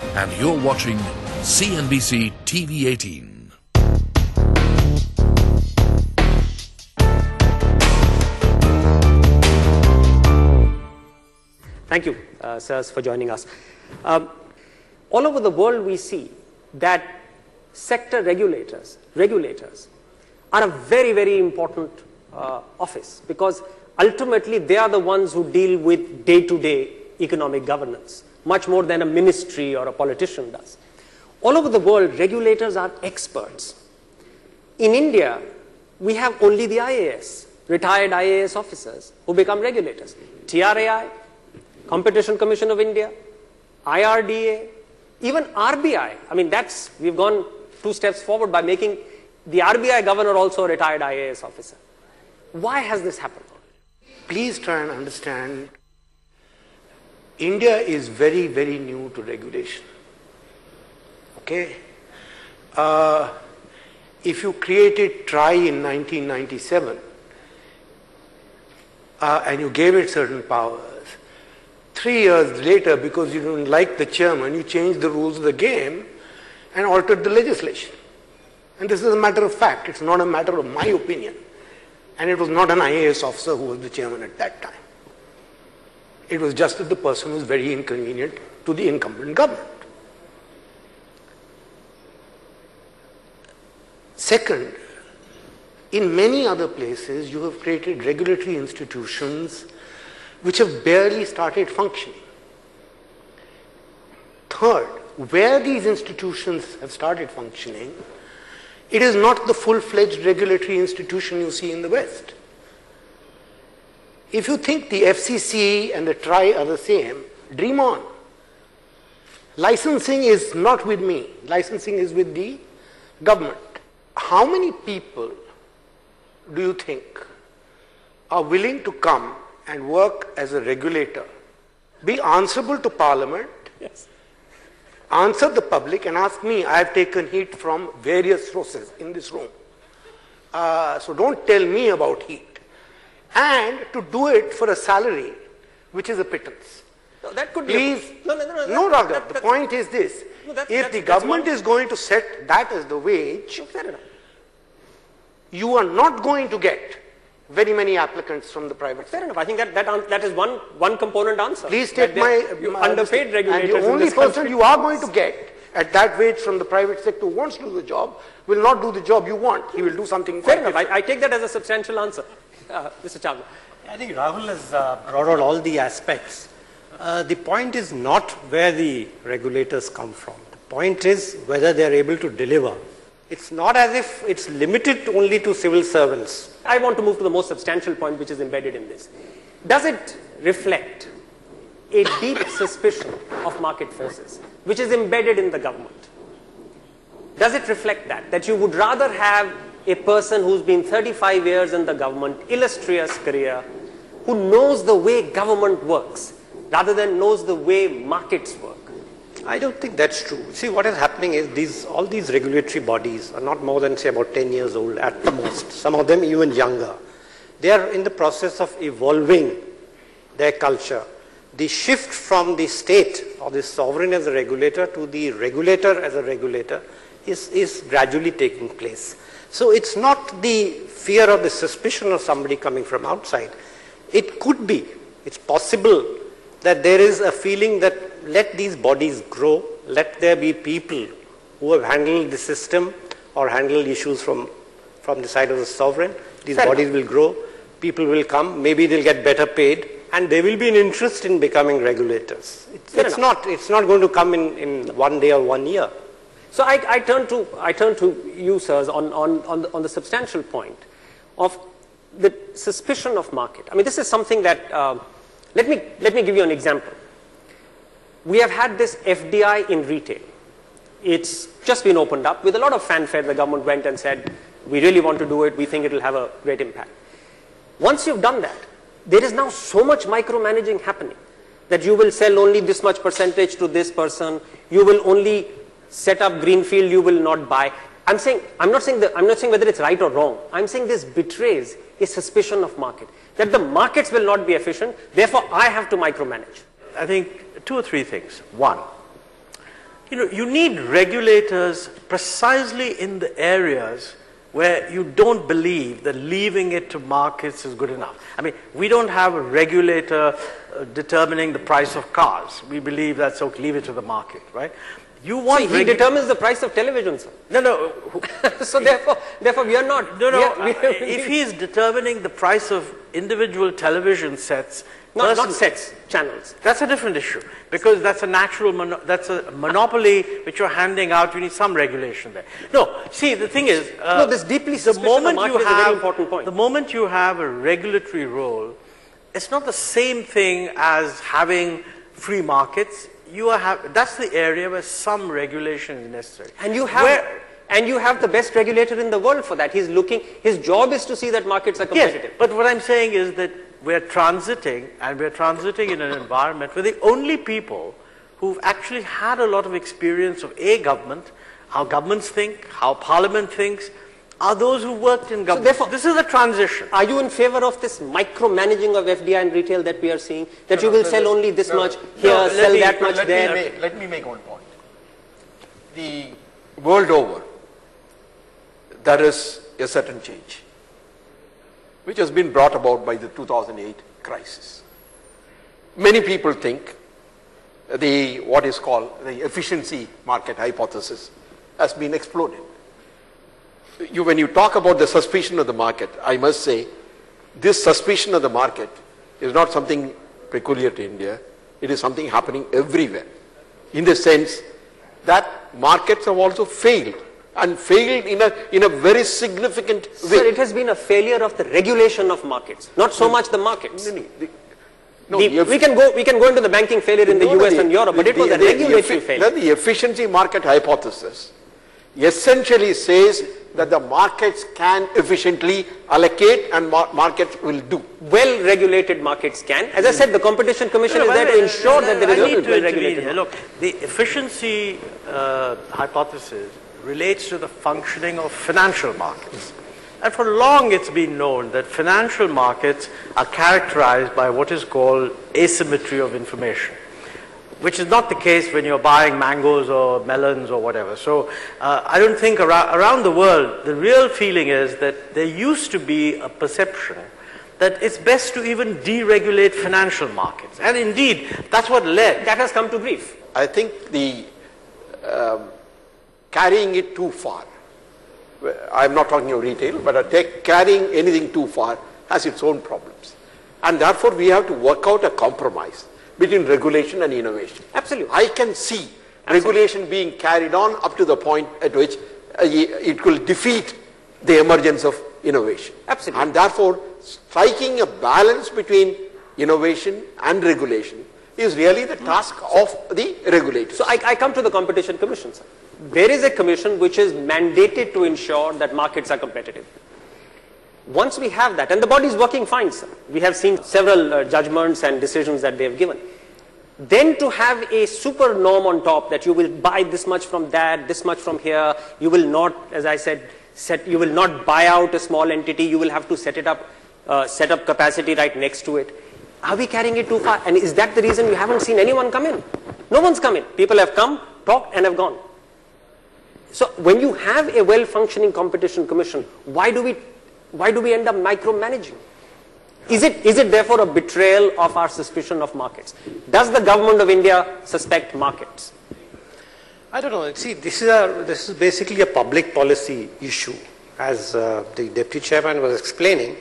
And you're watching CNBC TV18. Thank you, sirs, for joining us. All over the world, we see that sector regulators are a very, very important office, because ultimately they are the ones who deal with day-to-day economic governance, much more than a ministry or a politician does. All over the world, regulators are experts. In India, we have only the IAS, retired IAS officers, who become regulators. TRAI, Competition Commission of India, IRDA, even RBI. I mean, we've gone 2 steps forward by making the RBI governor also a retired IAS officer. Why has this happened? Please try and understand, India is very, very new to regulation. Okay? If you created TRAI in 1997 and you gave it certain powers, 3 years later, because you didn't like the chairman, you changed the rules of the game and altered the legislation. And this is a matter of fact. It's not a matter of my opinion. And it was not an IAS officer who was the chairman at that time. It was just that the person was very inconvenient to the incumbent government. Second, in many other places, you have created regulatory institutions which have barely started functioning. Third, where these institutions have started functioning, it is not the full-fledged regulatory institution you see in the West. If you think the FCC and the TRAI are the same, dream on. Licensing is not with me. Licensing is with the government. How many people do you think are willing to come and work as a regulator, be answerable to Parliament, Yes. answer the public, and ask me? I have taken heat from various sources in this room. So don't tell me about heat. And to do it for a salary which is a pittance. No, that could Please, be no, Raghav, the point is this. If the government is going to set that as the wage, fair enough. you are not going to get very many applicants from the private sector. Fair enough. I think that is one component answer. Please take my underpaid regulators. And the only person you are going to get at that wage from the private sector who wants to do the job will not do the job you want. He will do something fair enough. I take that as a substantial answer. Mr. Chawla. I think Rahul has brought out all the aspects. The point is not where the regulators come from. The point is whether they are able to deliver. It's not as if it's limited only to civil servants. I want to move to the most substantial point which is embedded in this. Does it reflect a deep suspicion of market forces which is embedded in the government? Does it reflect that you would rather have a person who's been 35 years in the government, illustrious career, who knows the way government works rather than knows the way markets work? I don't think that's true. See, what is happening is all these regulatory bodies are not more than, say, about 10 years old at the most. Some of them even younger. They are in the process of evolving their culture. The shift from the state or the sovereign as a regulator to the regulator as a regulator is gradually taking place. So it's not the fear or the suspicion of somebody coming from outside. It could be, it's possible that there is a feeling that let these bodies grow, let there be people who have handled the system or handled issues from the side of the sovereign. These bodies will grow, people will come, maybe they'll get better paid, and there will be an interest in becoming regulators. It's not going to come in one day or 1 year. So I turn to you, sirs, on the substantial point of the suspicion of market. I mean, this is something that let me give you an example. We have had this FDI in retail. It's just been opened up with a lot of fanfare. The government went and said, we really want to do it. We think it will have a great impact. Once you've done that, there is now so much micromanaging happening that you will sell only this much percentage to this person. You will only set up greenfield. You will not buy. I'm not saying whether it's right or wrong. I'm saying this betrays a suspicion of market, that the markets will not be efficient. Therefore, I have to micromanage. I think 2 or 3 things. One, You need regulators precisely in the areas where you don't believe that leaving it to markets is good enough. I mean, we don't have a regulator determining the price of cars. We believe that's okay, leave it to the market, right? You want he determines the price of television, sir. No. So therefore we are not. If he is determining the price of individual television sets, not sets, channels. That's a different issue, because that's a natural, that's a monopoly which you're handing out. You need some regulation there. No, see, the thing is, this deeply suspicious of market is a very important point. The moment you have a regulatory role, it's not the same thing as having free markets. That's the area where some regulation is necessary. And you have the best regulator in the world for that. His job is to see that markets are competitive. Yes, but what I'm saying is that we're transiting in an environment where the only people who've actually had a lot of experience of government, how governments think, how parliament thinks, are those who worked in government. So therefore, this is a transition. Are you in favor of this micromanaging of FDI and retail that we are seeing? That you will sell only this much here, sell that much there? Let me make one point. The world over, there is a certain change which has been brought about by the 2008 crisis. Many people think what is called the efficiency market hypothesis has been exploded. When you talk about the suspicion of the market, I must say this suspicion of the market is not something peculiar to India. It is something happening everywhere, in the sense that markets have also failed, and failed in a very significant way. Sir, it has been a failure of the regulation of markets, not so much the markets. We can go into the banking failure in the US and Europe, but it was a regulatory failure. The efficiency market hypothesis essentially says that the markets can efficiently allocate, and markets will do. Well-regulated markets can. As I said, the Competition Commission is there to ensure that there is a well-regulated. Look, the efficiency hypothesis relates to the functioning of financial markets. And for long it's been known that financial markets are characterized by what is called asymmetry of information, which is not the case when you're buying mangoes or melons or whatever. So I don't think around the world, the real feeling is that there used to be a perception that it's best to even deregulate financial markets. And indeed, that's what led. That has come to grief. I think the carrying it too far, I'm not talking of retail, but carrying anything too far has its own problems. And therefore, we have to work out a compromise between regulation and innovation. Absolutely. I can see regulation being carried on up to the point at which it will defeat the emergence of innovation. Absolutely. And therefore, striking a balance between innovation and regulation is really the task of the regulators. So I come to the Competition Commission, sir. There is a commission which is mandated to ensure that markets are competitive. Once we have that, and the body is working fine, sir. We have seen several judgments and decisions that they have given. Then to have a super norm on top that you will buy this much from that, this much from here, you will not, as I said, you will not buy out a small entity, you will have to set up capacity right next to it. Are we carrying it too far? And is that the reason you haven't seen anyone come in? No one's come in. People have come, talked, and have gone. So when you have a well-functioning Competition Commission, why do we end up micromanaging? Is it therefore a betrayal of our suspicion of markets? Does the government of India suspect markets? I don't know. See, this is basically a public policy issue. As the Deputy Chairman was explaining,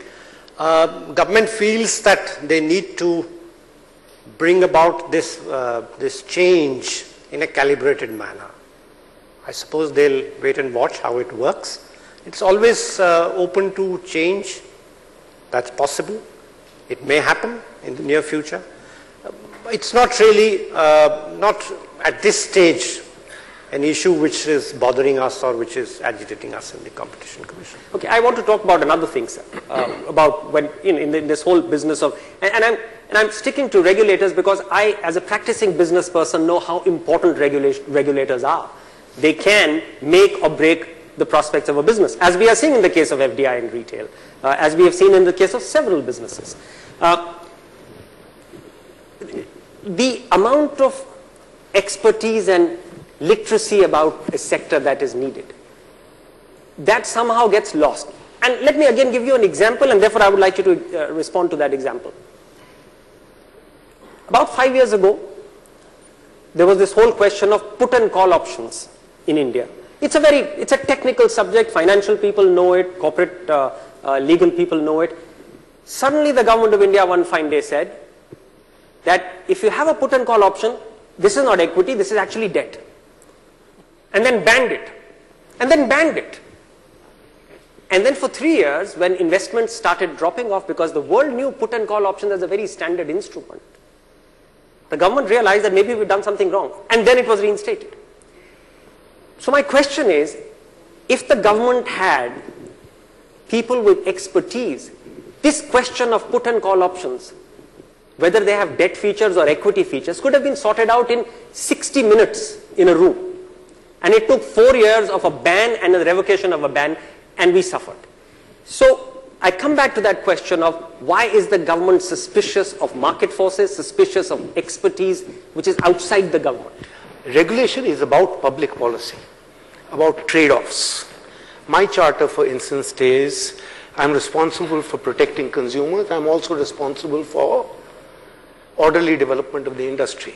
government feels that they need to bring about this change in a calibrated manner. I suppose they'll wait and watch how it works. It's always open to change. That's possible. It may happen in the near future. It's not really, not at this stage, an issue which is bothering us or which is agitating us in the Competition Commission. Okay, I want to talk about another thing, sir, about when in this whole business of, and I'm sticking to regulators because I, as a practicing business person, know how important regulators are. They can make or break the prospects of a business, as we are seeing in the case of FDI and retail, as we have seen in the case of several businesses. The amount of expertise and literacy about a sector that is needed. That somehow gets lost. And let me again give you an example, and therefore I would like you to respond to that example. About 5 years ago, there was this whole question of put and call options in India. It's a technical subject. Financial people know it. Corporate legal people know it. Suddenly, the government of India one fine day said that if you have a put and call option, this is not equity, this is actually debt. And then banned it. And then banned it. And then for 3 years, when investments started dropping off because the world knew put and call options as a very standard instrument, the government realized that maybe we've done something wrong. And then it was reinstated. So my question is, if the government had people with expertise, this question of put and call options, whether they have debt features or equity features, could have been sorted out in 60 minutes in a room. And it took 4 years of a ban and a revocation of a ban, and we suffered. So I come back to that question of why is the government suspicious of market forces, suspicious of expertise, which is outside the government? Regulation is about public policy, about trade-offs. My charter, for instance, says I'm responsible for protecting consumers. I'm also responsible for orderly development of the industry.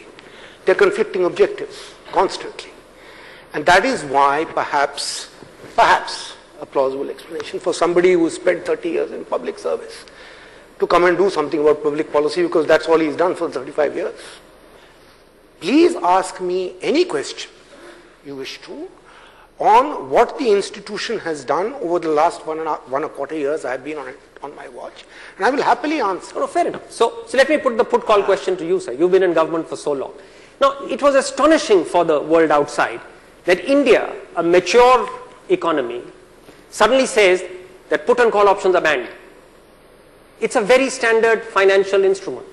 They're conflicting objectives constantly. And that is why perhaps a plausible explanation for somebody who spent 30 years in public service to come and do something about public policy, because that's all he's done for 35 years. Please ask me any question you wish to on what the institution has done over the last one and a quarter years I've been on my watch, and I will happily answer. No, fair enough. So let me put the put-call question to you, sir. You've been in government for so long. Now, it was astonishing for the world outside that India, a mature economy, suddenly says that put and call options are banned. It's a very standard financial instrument.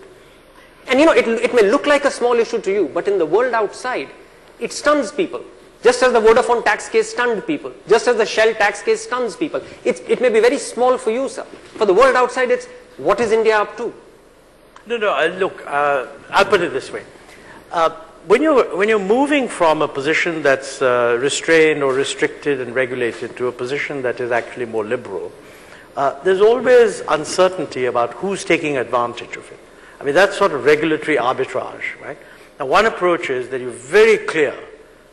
And it may look like a small issue to you, but in the world outside, it stuns people. Just as the Vodafone tax case stunned people, just as the Shell tax case stuns people. It may be very small for you, sir. For the world outside, it's what is India up to? No, look, I'll put it this way. When you're moving from a position that's restrained or restricted and regulated to a position that is actually more liberal, there's always uncertainty about who's taking advantage of it. I mean, that's sort of regulatory arbitrage, right? Now, one approach is that you're very clear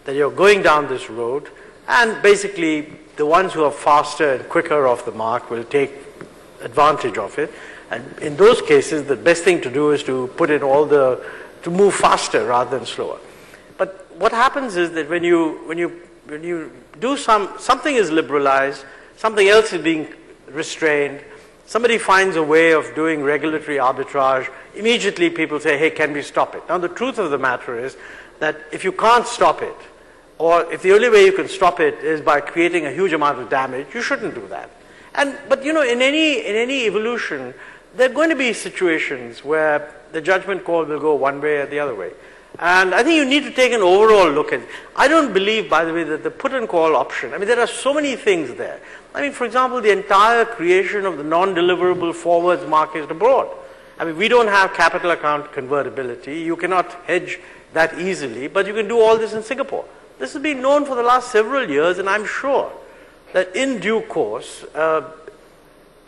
that you're going down this road, and basically the ones who are faster and quicker off the mark will take advantage of it. And in those cases, the best thing to do is to put in to move faster rather than slower. But what happens is that when you do something is liberalized, something else is being restrained, somebody finds a way of doing regulatory arbitrage, immediately people say, hey, can we stop it? Now, the truth of the matter is that if you can't stop it, or if the only way you can stop it is by creating a huge amount of damage, you shouldn't do that. But in any evolution, there are going to be situations where the judgment call will go one way or the other way. And I think you need to take an overall look at it. I don't believe, by the way, that the put and call option, I mean, there are so many things there. I mean, for example, the entire creation of the non-deliverable forwards market abroad. I mean, we don't have capital account convertibility. You cannot hedge that easily, but you can do all this in Singapore. This has been known for the last several years, and I'm sure that in due course,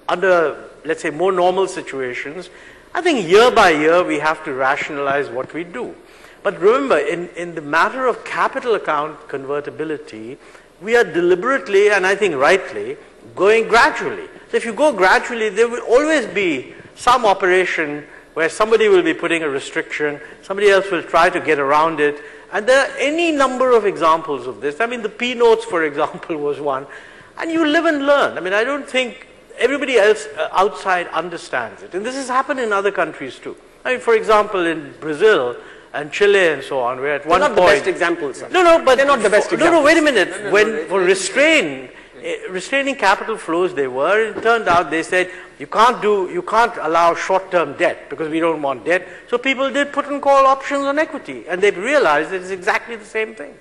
under, let's say, more normal situations, I think year by year we have to rationalize what we do. But remember, in the matter of capital account convertibility, we are deliberately, and I think rightly, going gradually. So if you go gradually, there will always be some operation where somebody will be putting a restriction, somebody else will try to get around it, and there are any number of examples of this. I mean, the P notes, for example, was one, and you live and learn. I mean, I don't think everybody else outside understands it, and this has happened in other countries too. I mean, for example, in Brazil and Chile and so on, where at one point... They're not the best examples, sir. No, but... They're not the best examples. No, wait a minute. For restraining capital flows they were, it turned out they said, you can't allow short-term debt because we don't want debt. So people did put and call options on equity, and they realized that it's exactly the same thing.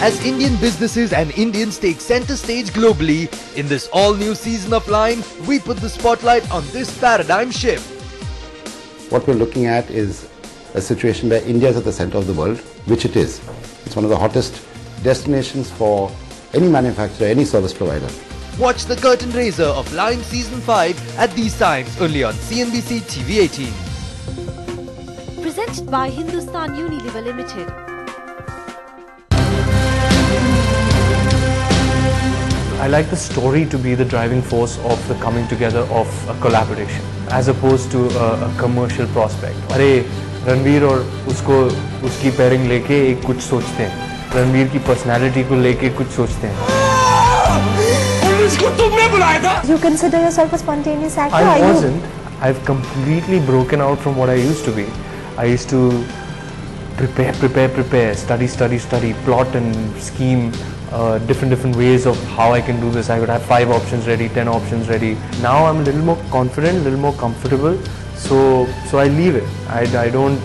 as Indian businesses and Indians take center stage globally. In this all-new season of Line, we put the spotlight on this paradigm shift. What we're looking at is a situation where India is at the center of the world, which it is. It's one of the hottest destinations for any manufacturer, any service provider. Watch the curtain raiser of Line Season 5 at these times only on CNBC TV18. Presented by Hindustan Unilever Limited. I like the story to be the driving force of the coming together of a collaboration as opposed to a commercial prospect. अरे रणवीर और उसकी pairing लेके एक कुछ सोचते हैं, रणवीर की personality को लेके कुछ सोचते हैं. You consider yourself a spontaneous actor? I wasn't. I've completely broken out from what I used to be. I used to prepare, study, plot and scheme different ways of how I can do this. I would have 5 options ready, 10 options ready. Now I'm a little more confident, a little more comfortable. So I leave it. I don't.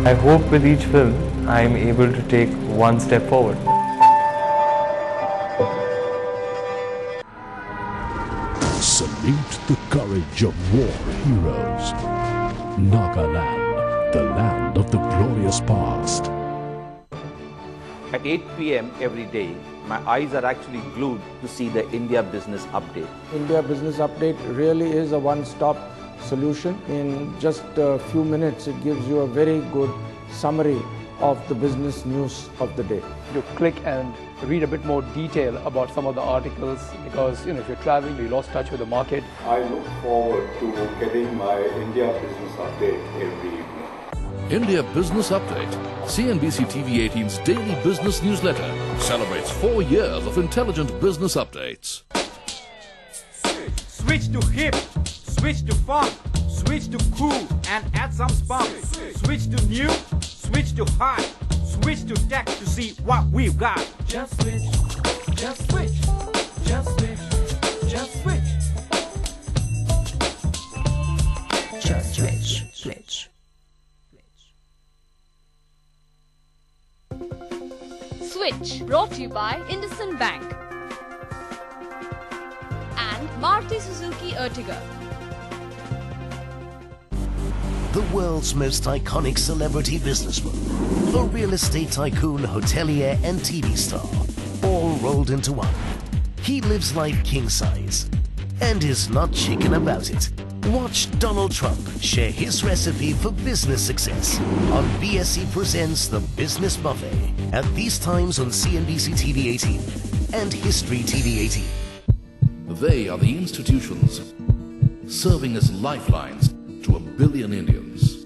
I hope with each film I'm able to take one step forward. Salute the courage of war heroes. Nagaland, the land of the glorious past. At 8 p.m. every day, my eyes are actually glued to see the India Business Update. India Business Update really is a one-stop solution. In just a few minutes, it gives you a very good summary of the business news of the day. You click and read a bit more detail about some of the articles because, if you're traveling, you lost touch with the market. I look forward to getting my India Business Update every evening. India Business Update, CNBC TV18's daily business newsletter, celebrates 4 years of intelligent business updates. Switch to hip, switch to funk, switch to cool and add some spunk. Switch to new, switch to high, switch to tech to see what we've got. Just switch, just switch, just switch, just switch. Just switch, switch. Switch, brought to you by IndusInd Bank and Maruti Suzuki Ertiga. The world's most iconic celebrity businessman, a real estate tycoon, hotelier and TV star, all rolled into one. He lives life king size and is not chicken about it. Watch Donald Trump share his recipe for business success on BSE Presents The Business Buffet at these times on CNBC TV18 and History TV18. They are the institutions serving as lifelines to 1 billion Indians.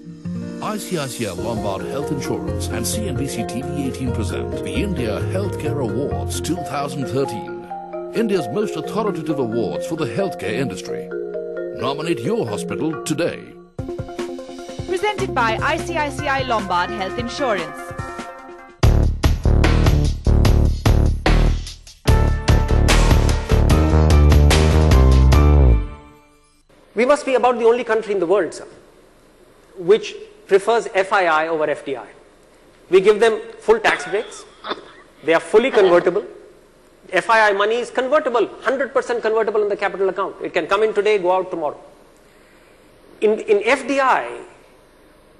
ICICI Lombard Health Insurance and CNBC TV18 present the India Healthcare Awards 2013, India's most authoritative awards for the healthcare industry. Nominate your hospital today. Presented by ICICI Lombard Health Insurance. We must be about the only country in the world, sir, which prefers FII over FDI. We give them full tax breaks. They are fully convertible. FII money is convertible, 100% convertible in the capital account. It can come in today, go out tomorrow. In FDI,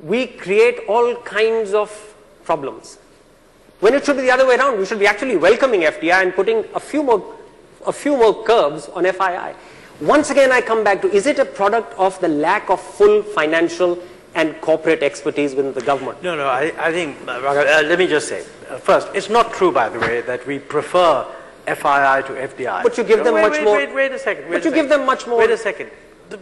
we create all kinds of problems. When it should be the other way around, we should be actually welcoming FDI and putting a few more curbs on FII. Once again, I come back to, is it a product of the lack of full financial and corporate expertise within the government? No, I think, let me just say, first, it's not true, by the way, that we prefer FII to FDI. But you give them much more. Wait a second. But you give them much more. Wait a second.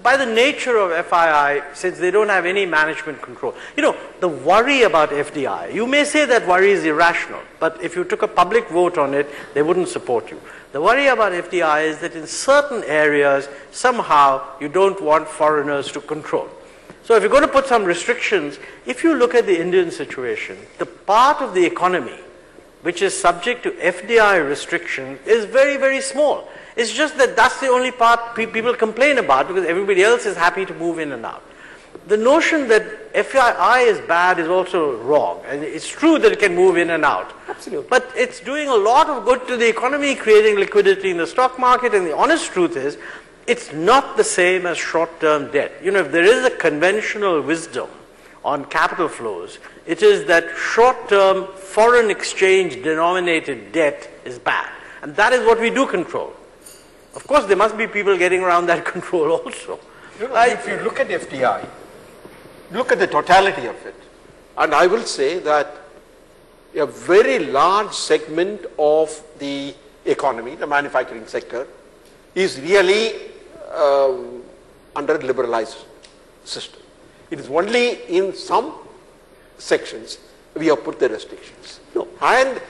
By the nature of FII, since they don't have any management control, the worry about FDI, you may say that worry is irrational, but if you took a public vote on it, they wouldn't support you. The worry about FDI is that in certain areas, somehow, you don't want foreigners to control. So if you're going to put some restrictions, if you look at the Indian situation, the part of the economy which is subject to FDI restriction is very, very small. It's just that that's the only part people complain about because everybody else is happy to move in and out. the notion that FII is bad is also wrong. And it's true that it can move in and out. Absolutely. But it's doing a lot of good to the economy, creating liquidity in the stock market. And the honest truth is, it's not the same as short-term debt. You know, if there is a conventional wisdom on capital flows, it is that short-term foreign exchange denominated debt is bad. And that is what we do control. Of course, there must be people getting around that control also. You know, if you look at FDI, look at the totality of it, and I will say that a very large segment of the economy, the manufacturing sector, is really under a liberalized system. It is only in some sections we have put the restrictions. No. And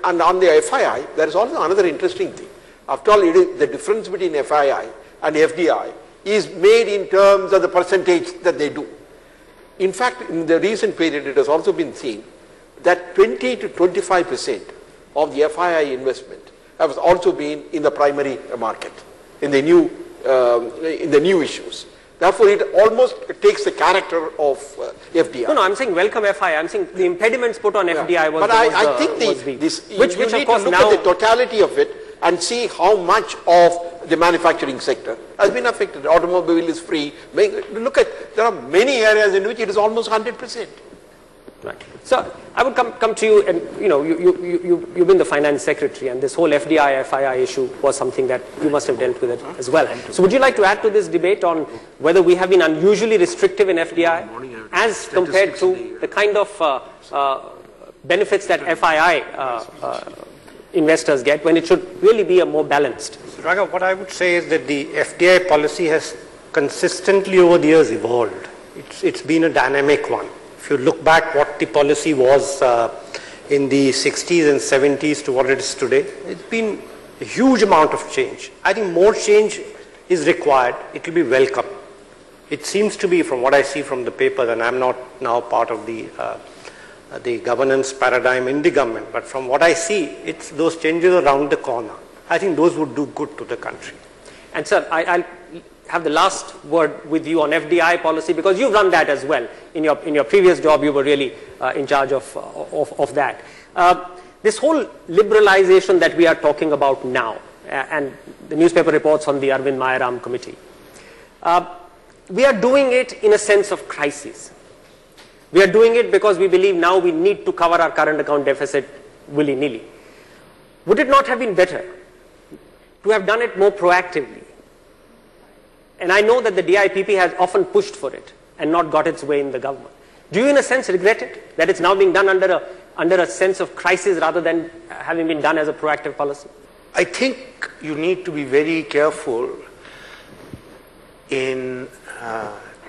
on the FII, there is also another interesting thing. After all, the difference between FII and FDI is made in terms of the percentage that they do. In fact, in the recent period, it has also been seen that 20 to 25% of the FII investment has also been in the primary market, in the new issues. Therefore, it almost takes the character of FDI. No, I'm saying welcome FII. I'm saying the impediments put on FDI was. But I think which you need to look at the totality of it and see how much of the manufacturing sector has been affected. Automobile is free. Look at, there are many areas in which it is almost 100%. Right. So I would come to you, and you know, you've been the finance secretary, and this whole FDI, FII issue was something that you must have dealt with it as well. So would you like to add to this debate on whether we have been unusually restrictive in FDI as compared to the kind of benefits that FII investors get, when it should really be a more balanced? So Raghav, what I would say is that the FDI policy has consistently over the years evolved. It's been a dynamic one. If you look back what the policy was in the 60s and 70s to what it is today, it's been a huge amount of change. I think more change is required. It will be welcome. It seems to be, from what I see from the papers, and I'm not now part of the governance paradigm in the government, but from what I see, it's those changes around the corner. I think those would do good to the country. And sir, I'll have the last word with you on FDI policy, because you've run that as well. In your previous job, you were really in charge of that. This whole liberalization that we are talking about now, and the newspaper reports on the Arvind Mayaram committee, we are doing it in a sense of crisis. We are doing it because we believe now we need to cover our current account deficit willy-nilly. Would it not have been better to have done it more proactively? And I know that the DIPP has often pushed for it and not got its way in the government. Do you in a sense regret it, that it's now being done under a sense of crisis rather than having been done as a proactive policy? I think you need to be very careful in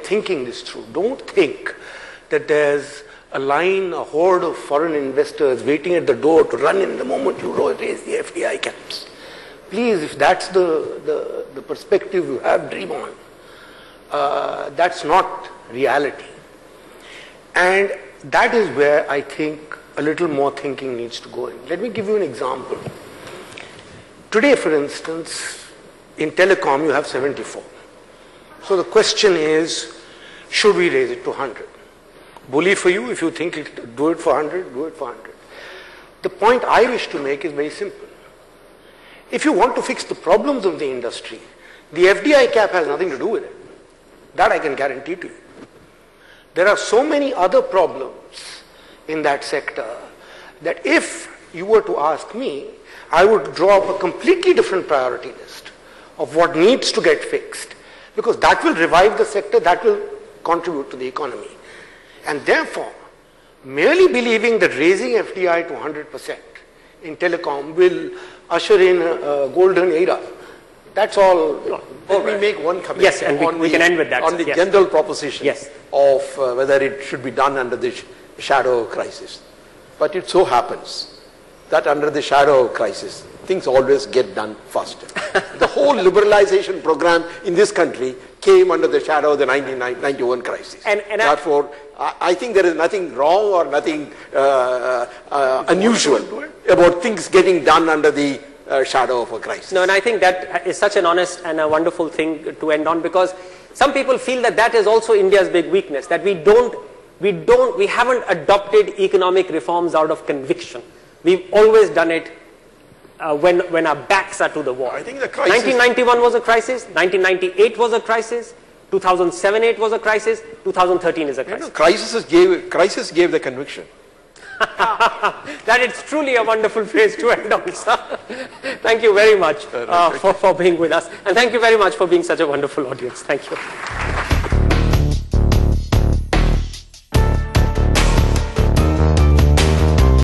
thinking this through. Don't think that there's a horde of foreign investors waiting at the door to run in the moment you raise the FDI caps. Please, if that's the perspective you have, dream on. That's not reality. And that is where I think a little more thinking needs to go in. Let me give you an example. Today, for instance, in telecom you have 74. So the question is, should we raise it to 100? Bully for you. If you think do it for 100, do it for 100. The point I wish to make is very simple. If you want to fix the problems of the industry, the FDI cap has nothing to do with it. That I can guarantee to you. There are so many other problems in that sector that if you were to ask me, I would draw up a completely different priority list of what needs to get fixed, because that will revive the sector, that will contribute to the economy. And therefore, merely believing that raising FDI to 100% in telecom will usher in a golden era, that's all. Let me make one comment. Yes, and we can end with that. On the general proposition of whether it should be done under the shadow crisis. But it so happens that under the shadow crisis, things always get done faster. The whole liberalization program in this country came under the shadow of the 1991 crisis. And therefore, I think there is nothing wrong or nothing unusual about things getting done under the shadow of a crisis. No, and I think that is such an honest and a wonderful thing to end on, because some people feel that that is also India's big weakness, that we haven't adopted economic reforms out of conviction. We've always done it when our backs are to the wall. I think the crisis... 1991 was a crisis, 1998 was a crisis, 2007-8 was a crisis, 2013 is a crisis. Crisis gave the conviction. That is truly a wonderful phrase to end on, sir. Thank you very much for being with us. And thank you very much for being such a wonderful audience. Thank you.